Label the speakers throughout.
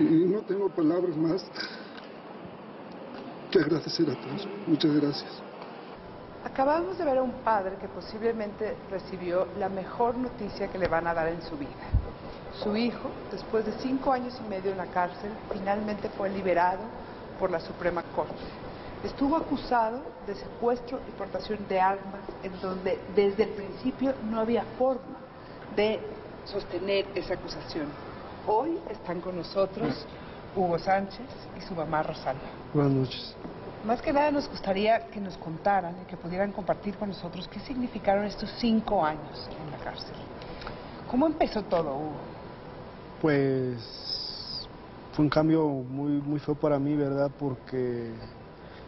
Speaker 1: no tengo palabras más que agradecer a todos. Muchas gracias.
Speaker 2: Acabamos de ver a un padre que posiblemente recibió la mejor noticia que le van a dar en su vida. Su hijo, después de 5 años y medio en la cárcel, finalmente fue liberado por la Suprema Corte. Estuvo acusado de secuestro y portación de armas, en donde desde el principio no había forma de sostener esa acusación. Hoy están con nosotros Hugo Sánchez y su mamá Rosalba.
Speaker 1: Buenas noches.
Speaker 2: Más que nada nos gustaría que nos contaran y que pudieran compartir con nosotros qué significaron estos 5 años en la cárcel. ¿Cómo empezó todo, Hugo?
Speaker 3: Pues fue un cambio muy feo para mí, ¿verdad? Porque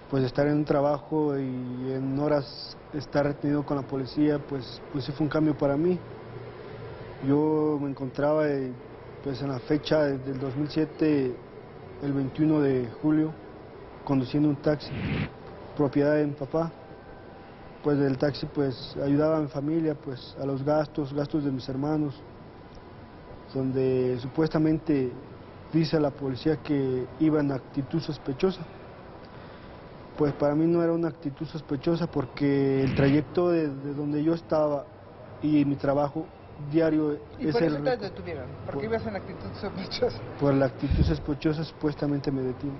Speaker 3: pues estar en un trabajo y en horas estar retenido con la policía, pues sí fue un cambio para mí. Yo me encontraba pues en la fecha del 2007, el 21 de julio, conduciendo un taxi, propiedad de mi papá. Pues del taxi pues ayudaba a mi familia, pues a los gastos de mis hermanos, donde supuestamente dice la policía que iba en actitud sospechosa. Pues para mí no era una actitud sospechosa porque el trayecto de donde yo estaba y mi trabajo diario
Speaker 2: ¿Y
Speaker 3: es
Speaker 2: por eso
Speaker 3: el...
Speaker 2: te detuvieron? ¿Por qué ibas en actitud sospechosa?
Speaker 3: Por la actitud sospechosa supuestamente me detiene.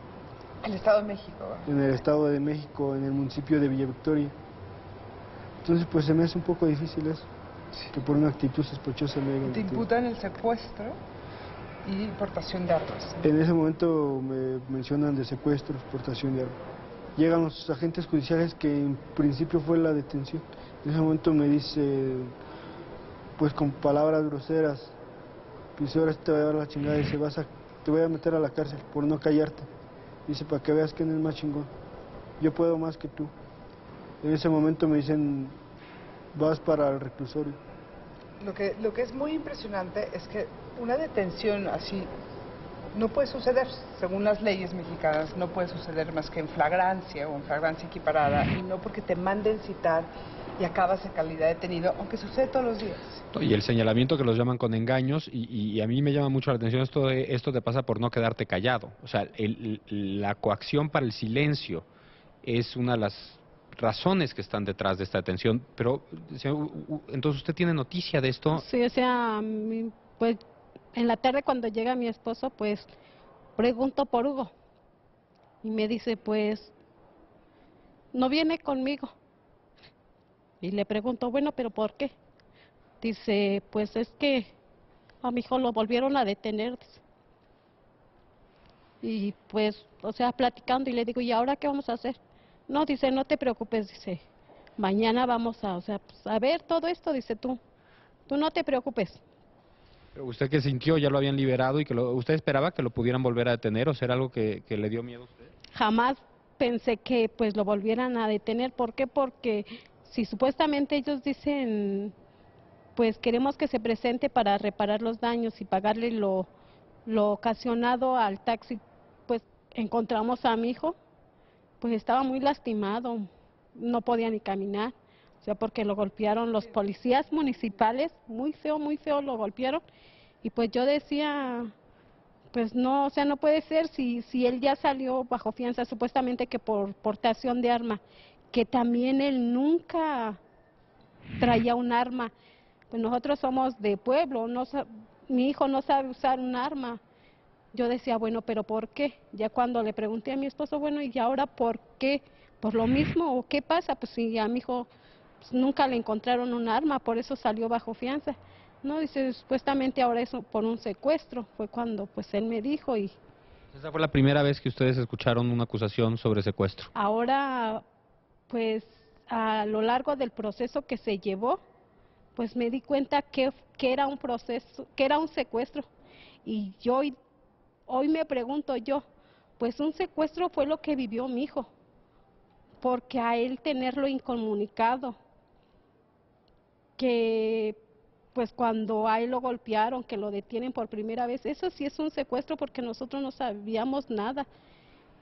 Speaker 2: El Estado de México, ¿verdad?
Speaker 3: En el Estado de México, en el municipio de Villa Victoria. Entonces pues se me hace un poco difícil eso, que por una actitud sospechosa me hayan
Speaker 2: Te
Speaker 3: detenido.
Speaker 2: imputan el secuestro y portación de armas.
Speaker 3: En ese momento me mencionan de secuestro, exportación de armas. Llegan los agentes judiciales que en principio fue la detención. En ese momento me dice, pues con palabras groseras, dice, ahora te voy a dar la chingada, dice, te voy a meter a la cárcel por no callarte. Dice, para que veas quién es más chingón. Yo puedo más que tú. En ese momento me dicen, vas para el reclusorio.
Speaker 2: Lo que es muy impresionante es que una detención así no puede suceder, según las leyes mexicanas, no puede suceder más que en flagrancia o en flagrancia equiparada, y no porque te manden citar y acabas en calidad de detenido, aunque sucede todos los días.
Speaker 4: Y el señalamiento que los llaman con engaños, y a mí me llama mucho la atención esto te pasa por no quedarte callado. O sea, la coacción para el silencio es una de las razones que están detrás de esta detención. Pero, señor, entonces, ¿usted tiene noticia de esto?
Speaker 5: Sí, o sea, pues en la tarde cuando llega mi esposo, pues pregunto por Hugo y me dice, pues no viene conmigo. Y le pregunto, bueno, pero ¿por qué? Dice, pues es que a mi hijo lo volvieron a detener. Dice. Y pues, o sea, platicando y le digo, ¿y ahora qué vamos a hacer? No, dice, no te preocupes, dice, mañana vamos a, o sea, pues, a ver todo esto, dice tú no te preocupes.
Speaker 4: Pero ¿usted qué sintió? ¿Ya lo habían liberado y que usted esperaba que lo pudieran volver a detener? ¿O era algo que le dio miedo a usted?
Speaker 5: Jamás pensé que pues lo volvieran a detener. ¿Por qué? Porque si supuestamente ellos dicen, pues queremos que se presente para reparar los daños y pagarle lo ocasionado al taxi, pues encontramos a mi hijo, pues estaba muy lastimado, no podía ni caminar, o sea, porque lo golpearon los policías municipales, muy feo lo golpearon, y pues yo decía, pues no, o sea, no puede ser si él ya salió bajo fianza, supuestamente que por portación de arma, que también él nunca traía un arma. Pues nosotros somos de pueblo, mi hijo no sabe usar un arma. Yo decía, bueno, ¿pero por qué? Ya cuando le pregunté a mi esposo, bueno, ¿y ahora por qué? ¿Por lo mismo o qué pasa? Pues si a mi hijo pues, nunca le encontraron un arma, por eso salió bajo fianza. No, dice, supuestamente ahora es por un secuestro, fue cuando pues él me dijo y...
Speaker 4: ¿Esa fue la primera vez que ustedes escucharon una acusación sobre secuestro?
Speaker 5: Ahora, pues a lo largo del proceso que se llevó, pues me di cuenta que era un proceso, que era un secuestro. Y yo hoy me pregunto yo, pues un secuestro fue lo que vivió mi hijo, porque a él tenerlo incomunicado, que pues cuando a él lo golpearon, que lo detienen por primera vez, eso sí es un secuestro porque nosotros no sabíamos nada.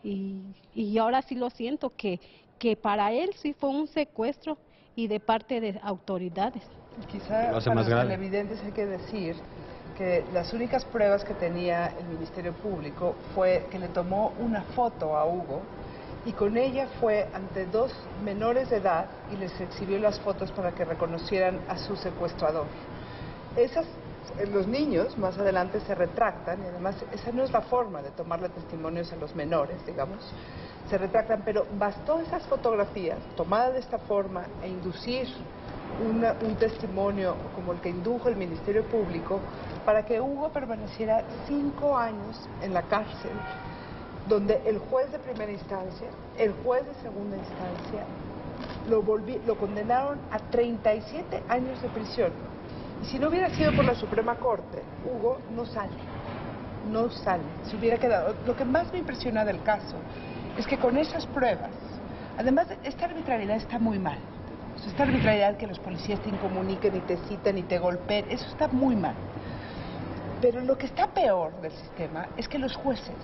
Speaker 5: Y ahora sí lo siento, que para él sí fue un secuestro y de parte de autoridades.
Speaker 2: Quizá para los televidentes hay que decir que las únicas pruebas que tenía el Ministerio Público fue que le tomó una foto a Hugo y con ella fue ante dos menores de edad y les exhibió las fotos para que reconocieran a su secuestrador. Los niños más adelante se retractan y además esa no es la forma de tomarle testimonios a los menores, digamos, se retractan, pero bastó esas fotografías tomadas de esta forma e inducir un testimonio como el que indujo el Ministerio Público para que Hugo permaneciera 5 años en la cárcel, donde el juez de primera instancia, el juez de segunda instancia, lo condenaron a 37 años de prisión. Y si no hubiera sido por la Suprema Corte, Hugo no sale, se hubiera quedado. Lo que más me impresiona del caso es que con esas pruebas, además esta arbitrariedad está muy mal. O sea, esta arbitrariedad que los policías te incomuniquen y te citen y te golpeen, eso está muy mal. Pero lo que está peor del sistema es que los jueces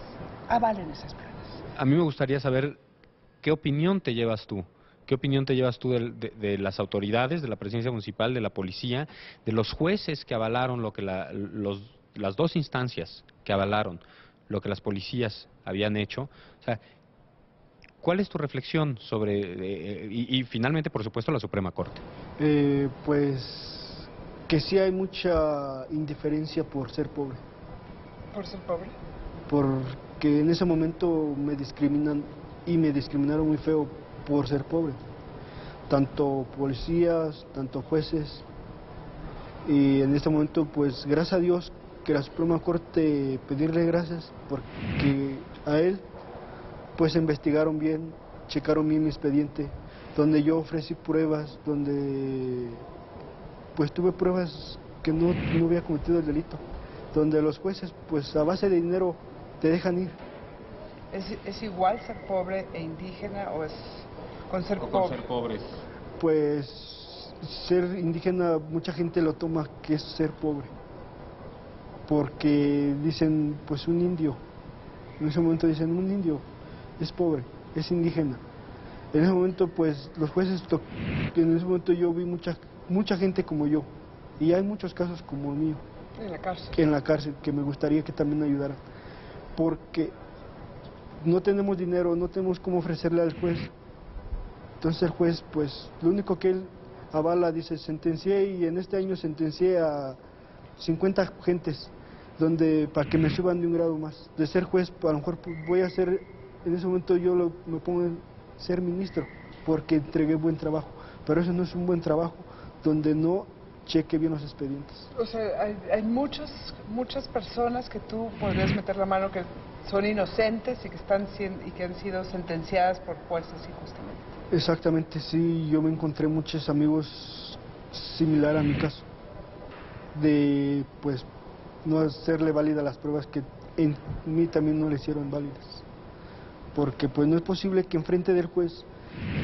Speaker 2: avalen esas pruebas.
Speaker 4: A mí me gustaría saber qué opinión te llevas tú. ¿Qué opinión te llevas tú de las autoridades, de la presidencia municipal, de la policía, de los jueces que avalaron lo que las dos instancias que avalaron lo que las policías habían hecho? O sea, ¿cuál es tu reflexión sobre, y finalmente, por supuesto, la Suprema Corte?
Speaker 3: Pues que sí hay mucha indiferencia por ser pobre.
Speaker 2: ¿Por ser pobre?
Speaker 3: Porque en ese momento me discriminan y me discriminaron muy feo por ser pobre. Tanto policías, tanto jueces. Y en este momento, pues gracias a Dios que la Suprema Corte, pedirle gracias porque a él pues investigaron bien, checaron bien mi expediente, donde yo ofrecí pruebas, donde pues tuve pruebas que no había cometido el delito, donde los jueces pues a base de dinero te dejan ir.
Speaker 2: ¿Es igual ser pobre e indígena o es con ser pobre?
Speaker 4: Con ser pobres.
Speaker 3: Pues ser indígena mucha gente lo toma que es ser pobre, porque dicen pues un indio, en ese momento dicen un indio es pobre, es indígena. En ese momento pues los jueces, en ese momento yo vi mucha gente como yo, y hay muchos casos como el mío en la cárcel que me gustaría que también ayudaran, porque no tenemos dinero, no tenemos cómo ofrecerle al juez. Entonces el juez, pues, lo único que él avala, dice, sentencié y en este año sentencié a 50 gentes, donde para que me suban de un grado más. De ser juez, a lo mejor voy a ser, en ese momento me pongo en ser ministro, porque entregué buen trabajo. Pero eso no es un buen trabajo, donde no cheque bien los expedientes.
Speaker 2: O sea, hay muchas personas que tú podrías meter la mano que son inocentes y que han sido sentenciadas por jueces injustamente.
Speaker 3: Exactamente, sí, yo me encontré muchos amigos similar a mi caso, de pues no hacerle válidas las pruebas que en mí también no le hicieron válidas, porque pues no es posible que enfrente del juez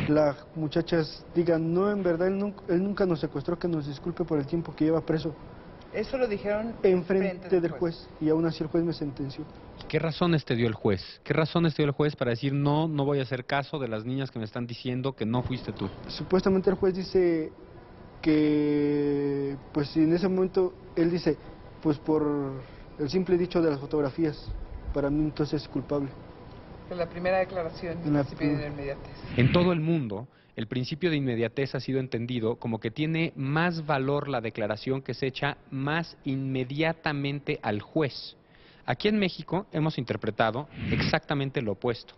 Speaker 3: las muchachas digan, no, en verdad él nunca nos secuestró, que nos disculpe por el tiempo que lleva preso.
Speaker 2: Eso lo dijeron
Speaker 3: enfrente del juez, y aún así el juez me sentenció.
Speaker 4: ¿Qué razones te dio el juez? ¿Qué razones te dio el juez para decir no voy a hacer caso de las niñas que me están diciendo que no fuiste tú?
Speaker 3: Supuestamente el juez dice que, pues en ese momento, él dice, pues por el simple dicho de las fotografías, para mí entonces es culpable.
Speaker 2: De la primera declaración, el principio de inmediatez.
Speaker 4: En todo el mundo, el principio de inmediatez ha sido entendido como que tiene más valor la declaración que se echa más inmediatamente al juez. Aquí en México hemos interpretado exactamente lo opuesto.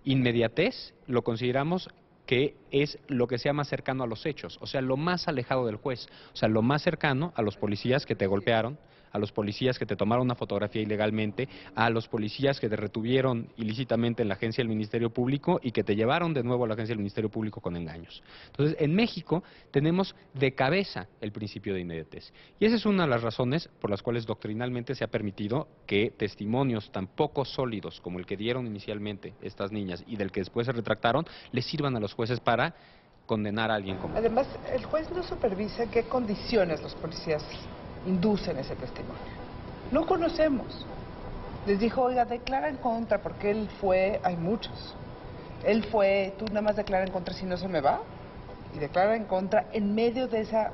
Speaker 4: Inmediatez lo consideramos que es lo que sea más cercano a los hechos, o sea, lo más alejado del juez, o sea, lo más cercano a los policías que te golpearon, a los policías que te tomaron una fotografía ilegalmente, a los policías que te retuvieron ilícitamente en la agencia del Ministerio Público y que te llevaron de nuevo a la agencia del Ministerio Público con engaños. Entonces, en México tenemos de cabeza el principio de inmediatez. Y esa es una de las razones por las cuales doctrinalmente se ha permitido que testimonios tan poco sólidos como el que dieron inicialmente estas niñas y del que después se retractaron, les sirvan a los jueces para condenar a alguien como...
Speaker 2: Además, el juez no supervisa en qué condiciones los policías inducen ese testimonio. No conocemos. Les dijo, oiga, declara en contra, porque él fue, hay muchos. Él fue, tú nada más declara en contra si no se me va, y declara en contra en medio de esa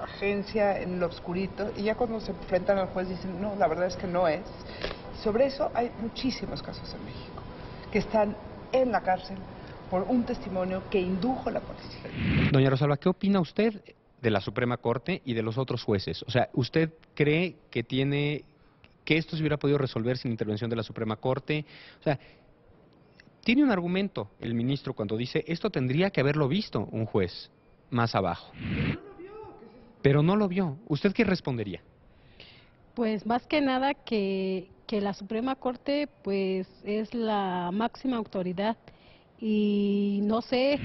Speaker 2: agencia en lo oscurito, y ya cuando se enfrentan al juez dicen, no, la verdad es que no es. Sobre eso hay muchísimos casos en México, que están en la cárcel por un testimonio que indujo la policía.
Speaker 4: Doña Rosalba, ¿qué opina usted de la Suprema Corte y de los otros jueces? O sea, ¿usted cree que esto se hubiera podido resolver sin intervención de la Suprema Corte? O sea, tiene un argumento el ministro cuando dice, esto tendría que haberlo visto un juez más abajo. Pero no lo vio. ¿Usted qué respondería?
Speaker 5: Pues más que nada que la Suprema Corte pues es la máxima autoridad y no sé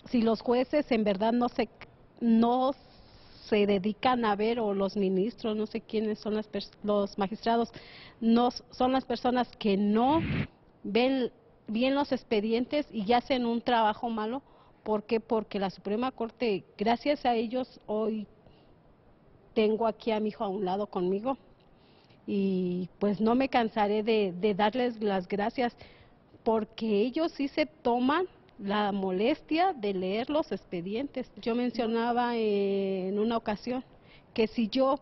Speaker 5: si los jueces en verdad no se dedican a ver, o los ministros, no sé quiénes son los magistrados, no son las personas que no ven bien los expedientes y hacen un trabajo malo. ¿Por qué? Porque la Suprema Corte, gracias a ellos, hoy tengo aquí a mi hijo a un lado conmigo. Y pues no me cansaré de darles las gracias, porque ellos sí se toman la molestia de leer los expedientes. Yo mencionaba en una ocasión que si yo,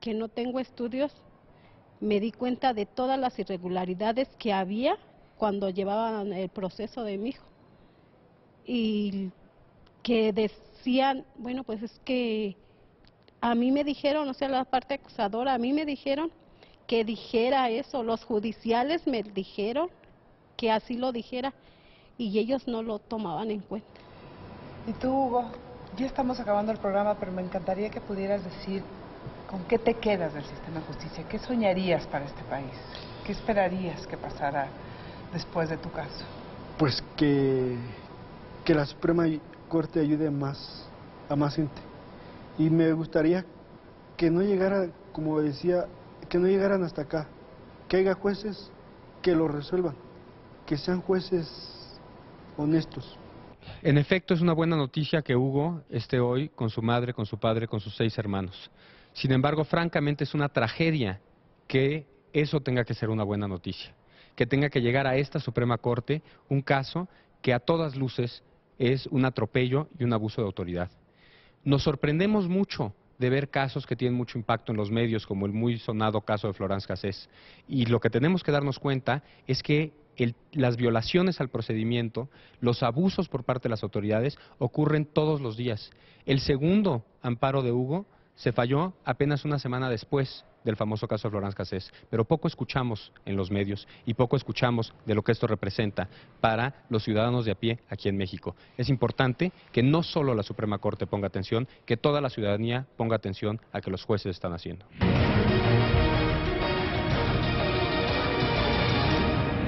Speaker 5: que no tengo estudios, me di cuenta de todas las irregularidades que había cuando llevaban el proceso de mi hijo. Y que decían, bueno, pues es que a mí me dijeron, o sea, la parte acusadora, a mí me dijeron que dijera eso, los judiciales me dijeron que así lo dijera y ellos no lo tomaban en cuenta.
Speaker 2: Y tú, Hugo, ya estamos acabando el programa, pero me encantaría que pudieras decir con qué te quedas del sistema de justicia, qué soñarías para este país, qué esperarías que pasara después de tu caso.
Speaker 3: Pues que la Suprema Corte ayude a más gente. Y me gustaría que no llegara, como decía, que no llegaran hasta acá, que haya jueces que lo resuelvan, que sean jueces honestos.
Speaker 4: En efecto, es una buena noticia que Hugo esté hoy con su madre, con su padre, con sus 6 hermanos. Sin embargo, francamente es una tragedia que eso tenga que ser una buena noticia, que tenga que llegar a esta Suprema Corte un caso que a todas luces es un atropello y un abuso de autoridad. Nos sorprendemos mucho de ver casos que tienen mucho impacto en los medios, como el muy sonado caso de Florence Cassés. Y lo que tenemos que darnos cuenta es que las violaciones al procedimiento, los abusos por parte de las autoridades ocurren todos los días. El segundo amparo de Hugo se falló apenas una semana después del famoso caso de Florence Cassés, pero poco escuchamos en los medios y poco escuchamos de lo que esto representa para los ciudadanos de a pie aquí en México. Es importante que no solo la Suprema Corte ponga atención, que toda la ciudadanía ponga atención a que los jueces están haciendo.